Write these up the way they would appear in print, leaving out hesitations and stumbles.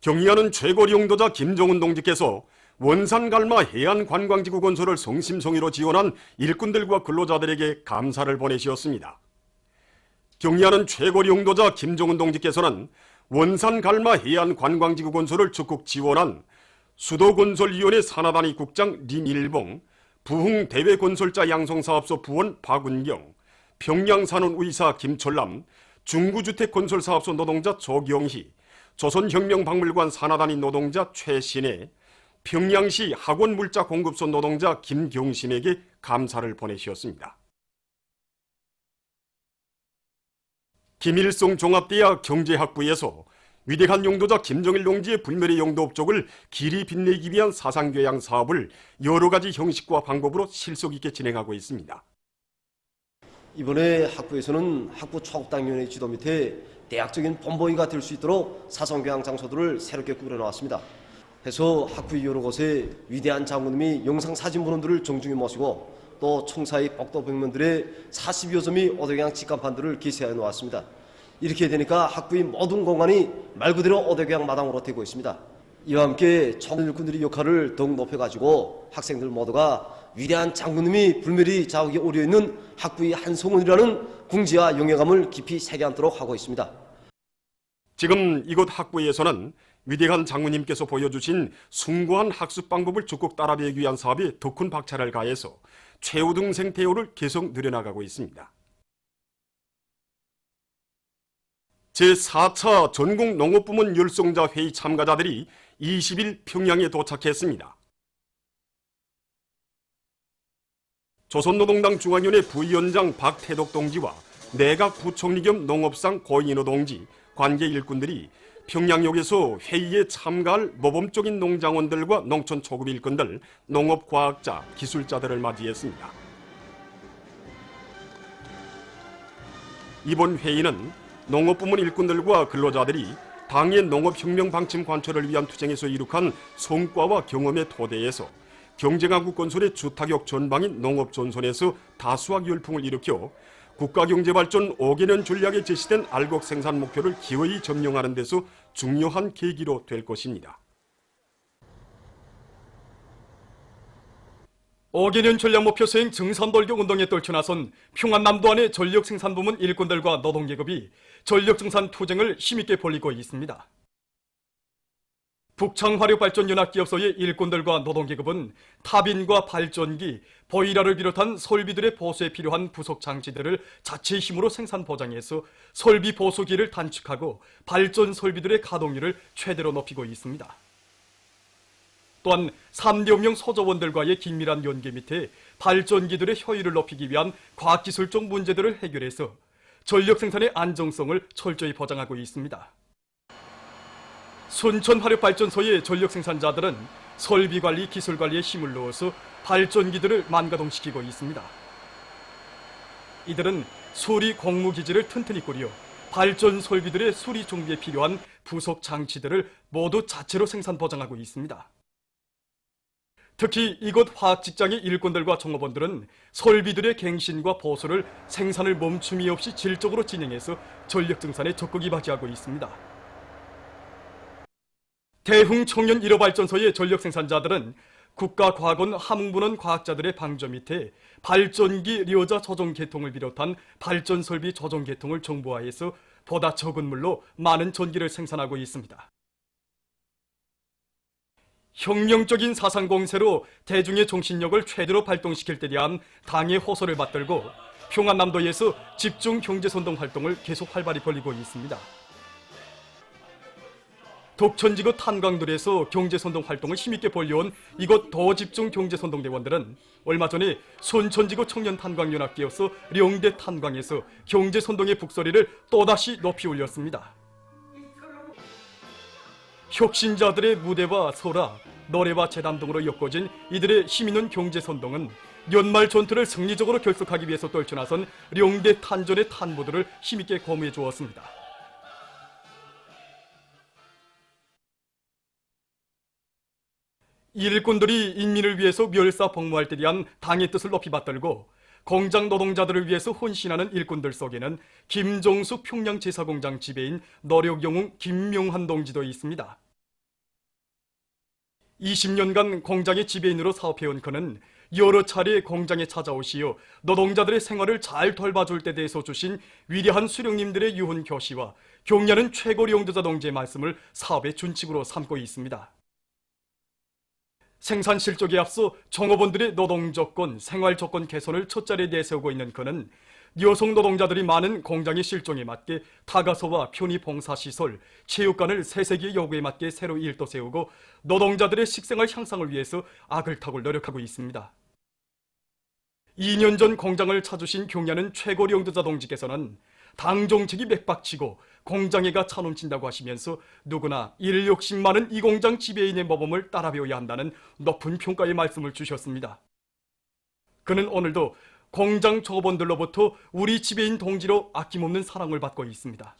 경의하는 최고 용도자 김정은 동지께서 원산갈마 해안관광지구 건설을 성심성의로 지원한 일꾼들과 근로자들에게 감사를 보내시었습니다. 경의하는 최고 용도자 김정은 동지께서는 원산갈마 해안관광지구 건설을 적극 지원한 수도건설위원회 산하단위 국장 림일봉, 부흥대외건설자 양성사업소 부원 박은경, 평양산업의사 김철남, 중구주택건설사업소 노동자 조경희, 조선혁명박물관 산하단위 노동자 최신혜, 평양시 학원물자공급소 노동자 김경신에게 감사를 보내시었습니다. 김일성 종합대학 경제학부에서 위대한 용도자 김정일 동지의 불멸의 용도 업적을 길이 빛내기 위한 사상교양 사업을 여러 가지 형식과 방법으로 실속 있게 진행하고 있습니다. 이번에 학부에서는 학부 총학당위원회 지도 밑에 대학적인 본보기가 될 수 있도록 사상교양 장소들을 새롭게 꾸려나왔습니다. 해서 학부의 여러 곳에 위대한 장군님이 영상사진 문헌들을 정중히 모시고 또 총사의 복도 벽면들의 40여 점의 오대교양 직간판들을 게시해 놓았습니다. 이렇게 되니까 학부의 모든 공간이 말 그대로 오대교양 마당으로 되고 있습니다. 이와 함께 총일꾼들의 역할을 더욱 높여가지고 학생들 모두가 위대한 장군님이 불멸의 자욱에 오려있는 학부의 한 성원이라는 궁지와 영예감을 깊이 새겨 안도록 하고 있습니다. 지금 이곳 학부에서는 위대한 장군님께서 보여주신 숭고한 학습 방법을 적극 따라배우기 위한 사업에 더 큰 박차를 가해서 최후 등 생태호를 계속 늘려나가고 있습니다. 제4차 전국농업부문 열성자 회의 참가자들이 20일 평양에 도착했습니다. 조선노동당 중앙위원회 부위원장 박태덕 동지와 내각 부총리 겸 농업상 고인호 동지, 관계 일꾼들이 평양역에서 회의에 참가할 모범적인 농장원들과 농촌 초급 일꾼들, 농업과학자, 기술자들을 맞이했습니다. 이번 회의는 농업부문 일꾼들과 근로자들이 당의 농업혁명 방침 관철을 위한 투쟁에서 이룩한 성과와 경험의 토대에서 경제강국 건설의 주타격 전방인 농업전선에서 다수학 열풍을 일으켜 국가경제발전 5개년 전략에 제시된 알곡 생산 목표를 기어이 점령하는 데서 중요한 계기로 될 것입니다. 5개년 전략 목표 수행 증산돌격 운동에 떨쳐나선 평안남도안의 전력생산부문 일꾼들과 노동계급이 전력증산 투쟁을 힘있게 벌이고 있습니다. 북창화력발전연합기업소의 일꾼들과 노동계급은 타빈과 발전기, 보일러를 비롯한 설비들의 보수에 필요한 부속 장치들을 자체 힘으로 생산 보장해서 설비 보수기를 단축하고 발전 설비들의 가동률을 최대로 높이고 있습니다. 또한 3대 혁명 소조원들과의 긴밀한 연계 밑에 발전기들의 효율을 높이기 위한 과학기술적 문제들을 해결해서 전력 생산의 안정성을 철저히 보장하고 있습니다. 순천화력발전소의 전력 생산자들은 설비관리, 기술관리에 힘을 넣어서 발전기들을 만가동시키고 있습니다. 이들은 수리 공무기지를 튼튼히 꾸려 발전 설비들의 수리 정비에 필요한 부속 장치들을 모두 자체로 생산 보장하고 있습니다. 특히 이곳 화학직장의 일꾼들과 종업원들은 설비들의 갱신과 보수를 생산을 멈춤이 없이 질적으로 진행해서 전력 증산에 적극 이바지하고 있습니다. 대흥 청년 1호 발전소의 전력 생산자들은 국가과학원 함흥분원 과학자들의 방조 밑에 발전기 리어자 조정 계통을 비롯한 발전 설비 조정 계통을 정보화해서 보다 적은 물로 많은 전기를 생산하고 있습니다. 혁명적인 사상 공세로 대중의 정신력을 최대로 발동시킬 때 대한 당의 호소를 받들고 평안남도에서 집중 경제선동 활동을 계속 활발히 벌이고 있습니다. 독천지구 탄광들에서 경제선동 활동을 힘있게 벌려온 이곳 도집중 경제선동대원들은 얼마 전에 순천지구 청년탄광연합기업소 령대 탄광에서 경제선동의 북소리를 또다시 높이 올렸습니다. 혁신자들의 무대와 설화, 노래와 재단 등으로 엮어진 이들의 힘있는 경제선동은 연말 전투를 승리적으로 결속하기 위해서 떨쳐나선 령대 탄전의 탄보들을 힘있게 고무해 주었습니다. 일꾼들이 인민을 위해서 멸사복무할 때 대한 당의 뜻을 높이 받들고 공장 노동자들을 위해서 헌신하는 일꾼들 속에는 김종숙 평양제사공장 지배인 노력영웅 김명환 동지도 있습니다. 20년간 공장의 지배인으로 사업해온 그는 여러 차례 공장에 찾아오시어 노동자들의 생활을 잘 돌봐줄 때 대해서 주신 위대한 수령님들의 유훈 교시와 경려하는 최고 용도자 동지의 말씀을 사업의 준칙으로 삼고 있습니다. 생산 실적에 앞서 종업원들의 노동 조건, 생활 조건 개선을 첫자리에 내세우고 있는 그는 여성 노동자들이 많은 공장의 실종에 맞게 타가소와 편의 봉사시설, 체육관을 세세기의 요구에 맞게 새로 일도 세우고 노동자들의 식생활 향상을 위해서 아글타글 노력하고 있습니다. 2년 전 공장을 찾으신 경려하는 최고 용도자 동지께서는 당 정책이 맥박치고 공장애가 차넘친다고 하시면서 누구나 일 욕심 많은 이 공장 지배인의 모범을 따라 배워야 한다는 높은 평가의 말씀을 주셨습니다. 그는 오늘도 공장 종업원들로부터 우리 지배인 동지로 아낌없는 사랑을 받고 있습니다.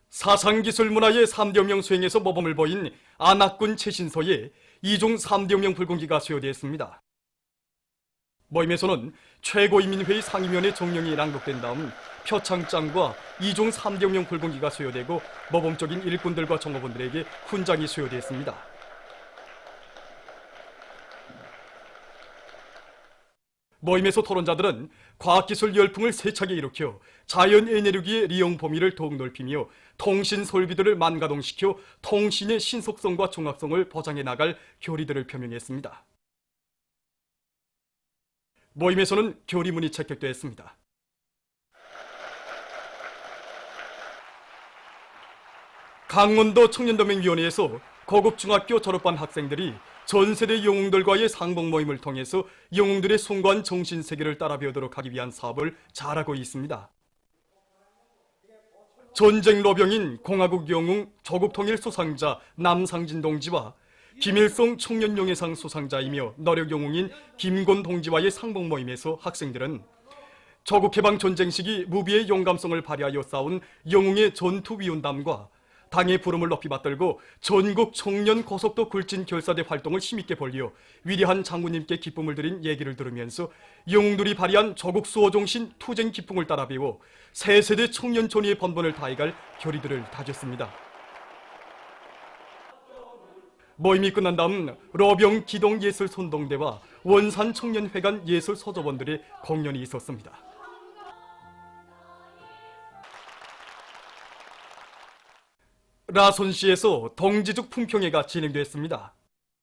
사상기술 문화의 3대혁명 수행에서 모범을 보인 안학군 최신소에 이중 3대혁명 불공기가 수여되었습니다. 모임에서는 최고인민회의 상임위원회 정령이 낭독된 다음 표창장과 이중 3대혁명 불공기가 수여되고 모범적인 일꾼들과 종업원들에게 훈장이 수여되었습니다. 모임에서 토론자들은 과학기술 열풍을 세차게 일으켜 자연 에너지의 리용 범위를 더욱 넓히며 통신 설비들을 만가동시켜 통신의 신속성과 종합성을 보장해 나갈 결의들을 표명했습니다. 모임에서는 결의문이 채택되었습니다. 강원도 청년도맹위원회에서 고급중학교 졸업반 학생들이 전 세대 영웅들과의 상봉 모임을 통해서 영웅들의 숭고한 정신세계를 따라 배우도록 하기 위한 사업을 잘하고 있습니다. 전쟁 로병인 공화국 영웅 조국통일 수상자 남상진 동지와 김일성 청년영예상 수상자이며 노력영웅인 김곤 동지와의 상봉 모임에서 학생들은 조국해방 전쟁 시기 무비의 용감성을 발휘하여 싸운 영웅의 전투위운담과 당의 부름을 높이 받들고 전국 청년 고속도 굴진 결사대 활동을 힘있게 벌려 위대한 장군님께 기쁨을 드린 얘기를 들으면서 영웅들이 발휘한 조국 수호정신 투쟁 기풍을 따라 배워 새 세대 청년 전의의 번번을 다해갈 결의들을 다졌습니다. 모임이 끝난 다음 로병 기동예술손동대와 원산 청년회관 예술소조원들의 공연이 있었습니다. 라손시에서 동지적 품평회가 진행됐습니다.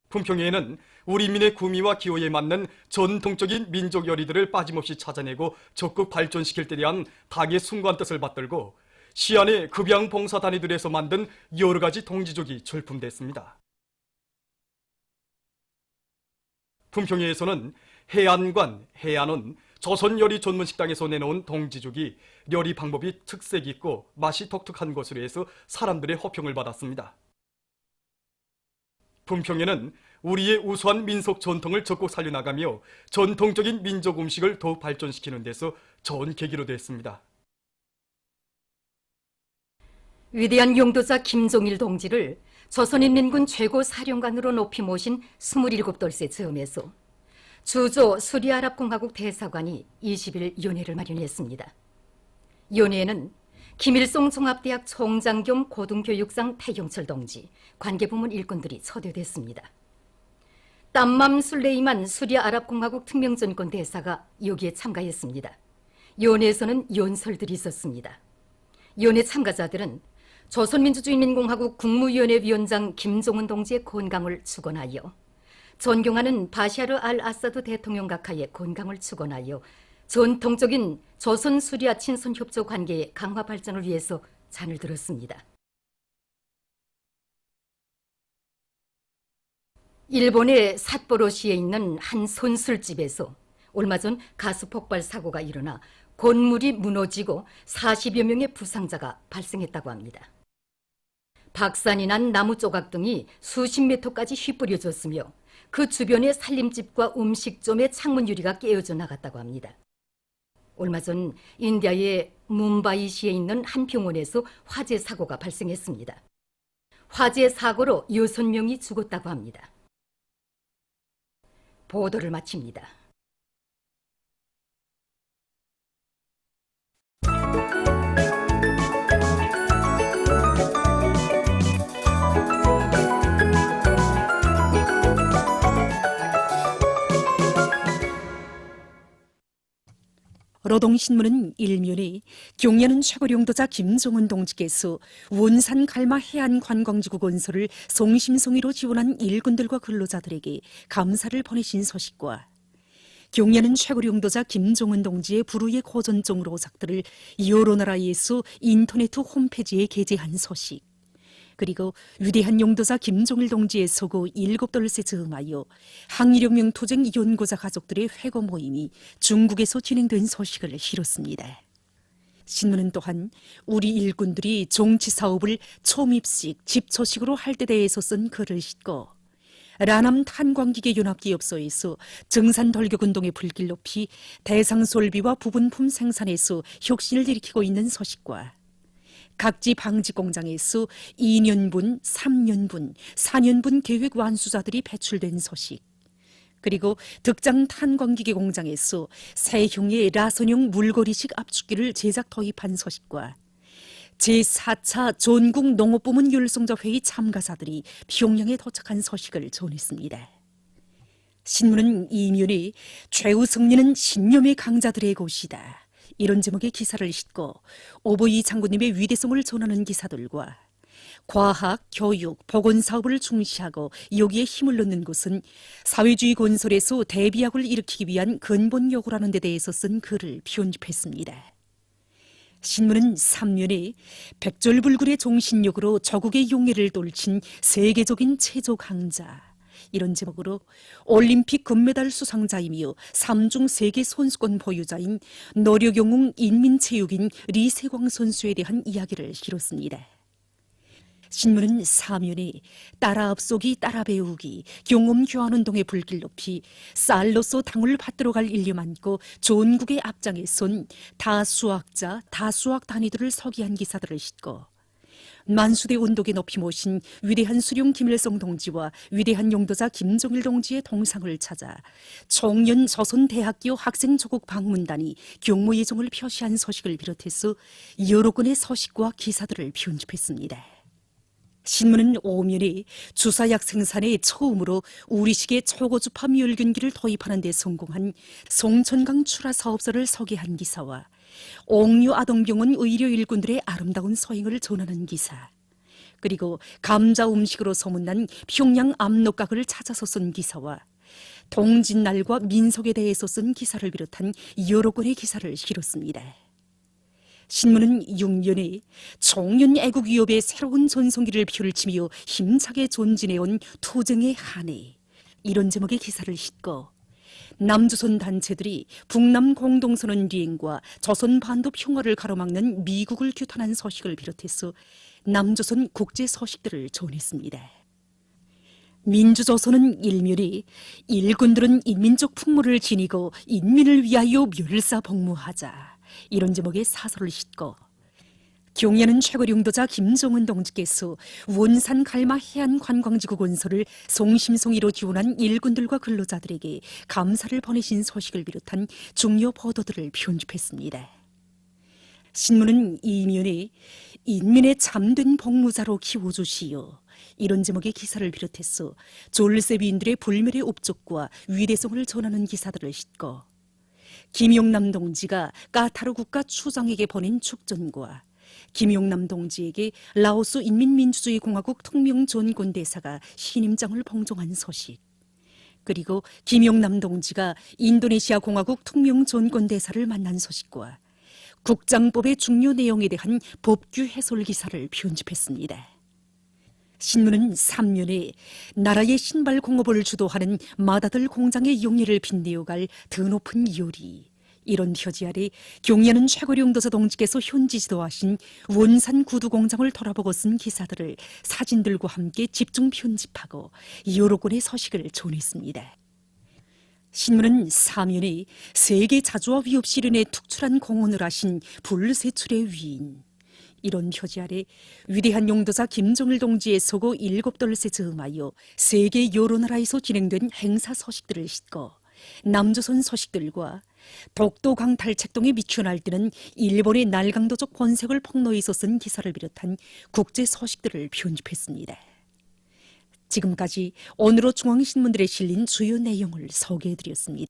품평회에는 우리 민의 구미와 기호에 맞는 전통적인 민족 요리들을 빠짐없이 찾아내고 적극 발전시킬 때 대한 당의 숭고한 뜻을 받들고 시안의 급양봉사단위들에서 만든 여러 가지 동지족이 출품됐습니다. 품평회에서는 해안관, 해안원, 조선요리 전문식당에서 내놓은 동지죽이 요리 방법이 특색 있고 맛이 독특한 것으로 해서 사람들의 호평을 받았습니다. 품평회는 우리의 우수한 민속 전통을 적극 살려나가며 전통적인 민족 음식을 더욱 발전시키는 데서 좋은 계기로 됐습니다. 위대한 용도자 김종일 동지를 조선인민군 최고 사령관으로 높이 모신 27돌째 즈음에서 주조 수리아랍공화국 대사관이 20일 연회를 마련했습니다. 연회에는 김일성 종합대학 총장 겸 고등교육상 태경철 동지, 관계부문 일꾼들이 초대됐습니다. 땀맘 술레이만 수리아랍공화국 특명전권 대사가 여기에 참가했습니다. 연회에서는 연설들이 있었습니다. 연회 참가자들은 조선민주주의인민공화국 국무위원회 위원장 김종은 동지의 건강을 축원하여 존경하는 바샤르 알 아사드 대통령 각하의 건강을 축원하여 전통적인 조선 수리아 친선 협조 관계의 강화 발전을 위해서 잔을 들었습니다. 일본의 삿포로시에 있는 한 손술집에서 얼마 전 가스 폭발 사고가 일어나 건물이 무너지고 40여 명의 부상자가 발생했다고 합니다. 박산이 난 나무 조각 등이 수십 미터까지 휘뿌려졌으며 그 주변의 살림집과 음식점의 창문 유리가 깨어져 나갔다고 합니다. 얼마 전 인디아의 뭄바이시에 있는 한 병원에서 화재 사고가 발생했습니다. 화재 사고로 6명이 죽었다고 합니다. 보도를 마칩니다. 노동신문은 일면에 경야는 최고령도자 김종은 동지께서 원산 갈마 해안 관광지구 건설을 성심성의로 지원한 일꾼들과 근로자들에게 감사를 보내신 소식과 경야는 최고령도자 김종은 동지의 불후의 고전적 로작들을 여러 나라에서 인터넷 홈페이지에 게재한 소식, 그리고 위대한 용도자 김종일 동지의 서고 7돌세 즈음하여 항일혁명 투쟁 연구자 가족들의 회고 모임이 중국에서 진행된 소식을 실었습니다. 신문은 또한 우리 일꾼들이 정치사업을 초입식, 집초식으로 할 때 대해서 쓴 글을 싣고 라남 탄광기계 연합기업소에서 정산 돌격운동의 불길 높이 대상솔비와 부분품 생산에서 혁신을 일으키고 있는 소식과 각지 방지 공장에서 2년분, 3년분, 4년분 계획 완수자들이 배출된 소식, 그리고 덕장 탄광기계 공장에서 새형의 라선형 물거리식 압축기를 제작 도입한 소식과 제4차 전국 농업부문 율성자 회의 참가자들이 평양에 도착한 소식을 전했습니다. 신문은 이면에 최우승리는 신념의 강자들의 곳이다, 이런 제목의 기사를 싣고 오보이 장군님의 위대성을 전하는 기사들과 과학, 교육, 보건사업을 중시하고 여기에 힘을 넣는 곳은 사회주의 건설에서 대비약을 일으키기 위한 근본 요구라는 데 대해서 쓴 글을 편집했습니다. 신문은 3면에 백절불굴의 종신력으로 조국의 용예를 떨친 세계적인 체조 강자, 이런 제목으로 올림픽 금메달 수상자이며 3중 세계 선수권 보유자인 노력영웅 인민체육인 리세광 선수에 대한 이야기를 실었습니다. 신문은 4면에 따라 앞서기 따라 배우기 경험 교환운동의 불길 높이 쌀로서 당을 받들어 갈 인류 많고 전국의 앞장에 선 다수학자, 다수학 단위들을 서기한 기사들을 싣고 만수대 운동에 높이 모신 위대한 수령 김일성 동지와 위대한 용도자 김종일 동지의 동상을 찾아 청년 조선대학교 학생 조국 방문단이 경모 예정을 표시한 소식을 비롯해서 여러 건의 소식과 기사들을 편집했습니다. 신문은 5면에 주사약 생산에 처음으로 우리식의 초고주파 멸균기를 도입하는 데 성공한 송천강 출하 사업소를 소개한 기사와 옥류 아동병원 의료 일꾼들의 아름다운 소행을 전하는 기사, 그리고 감자 음식으로 소문난 평양 압록각을 찾아서 쓴 기사와 동짓날과 민속에 대해서 쓴 기사를 비롯한 여러 건의 기사를 실었습니다. 신문은 6년에 청년 애국 위협의 새로운 전성기를 펼치며 힘차게 전진해온 투쟁의 한 해, 이런 제목의 기사를 싣고 남조선 단체들이 북남 공동선언 리행과 조선 반도 평화를 가로막는 미국을 규탄한 소식을 비롯해서 남조선 국제 소식들을 전했습니다. 민주조선은 일면에 일꾼들은 인민적 풍모를 지니고 인민을 위하여 멸사복무하자, 이런 제목의 사설을 싣고 경야는 최고령도자 김종은 동지께서 원산 갈마 해안 관광지구 건설을 성심성의로 지원한 일꾼들과 근로자들에게 감사를 보내신 소식을 비롯한 중요 보도들을 편집했습니다. 신문은 이면에 인민의 참된 복무자로 키워주시오, 이런 제목의 기사를 비롯해서 졸세비인들의 불멸의 업적과 위대성을 전하는 기사들을 싣고 김용남 동지가 까타르 국가 추장에게 보낸 축전과 김용남 동지에게 라오스 인민민주주의 공화국 특명전권 대사가 신임장을 봉종한 소식, 그리고 김용남 동지가 인도네시아 공화국 특명전권 대사를 만난 소식과 국장법의 중요 내용에 대한 법규 해설 기사를 편집했습니다. 신문은 3면에 나라의 신발 공업을 주도하는 마다들 공장의 용예를 빛내어갈 더 높은 요리, 이런 표지 아래 경야는 최고령도사 동지께서 현지 지도하신 원산 구두 공장을 돌아보고 쓴 기사들을 사진들과 함께 집중 편집하고 여러 건의 소식을 전했습니다. 신문은 4면에 세계 자주와 위협 실현에 특출한 공헌을 하신 불세출의 위인, 이런 표지 아래 위대한 용도자 김종일 동지의 서고 7돌세 즈음하여 세계 여러 나라에서 진행된 행사 소식들을 싣고 남조선 소식들과 독도 강탈 책동에 미쳐 날뛰는 일본의 날강도적 본색을 폭로해서 쓴 기사를 비롯한 국제 소식들을 편집했습니다. 지금까지 오늘의 중앙신문들에 실린 주요 내용을 소개해드렸습니다.